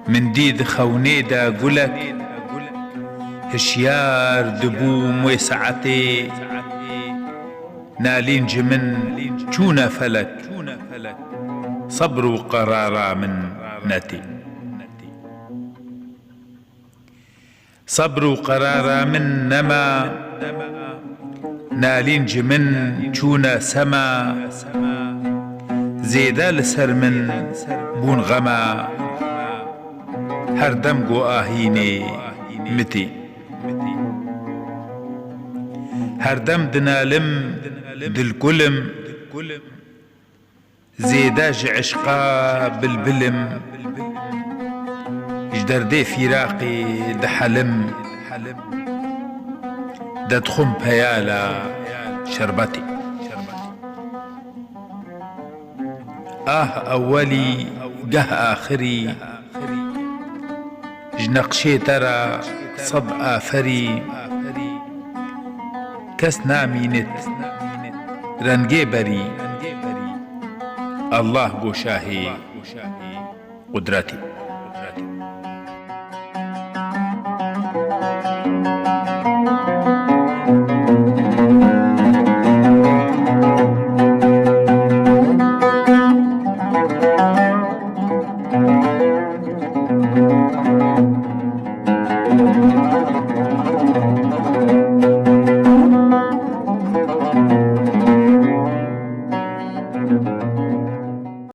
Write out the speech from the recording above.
من ديد خونيدا قلك هشيار دبوم وسعتي نالين جمن چونا فلك صبر وقرارا من نتي صبر وقرارا من نما نالين جمن چونا سما زيدا لسر من بون غما هر دم گو آهیني متي هر دم دنالم دل كلم زيداج عشقا بالبلم جدر دي فراقي دحلم ددخم بيالا شربتي أولي جه آخري جنقشي ترى صب آفري كس نامينت رنجي بري الله بو شاهي قدرتي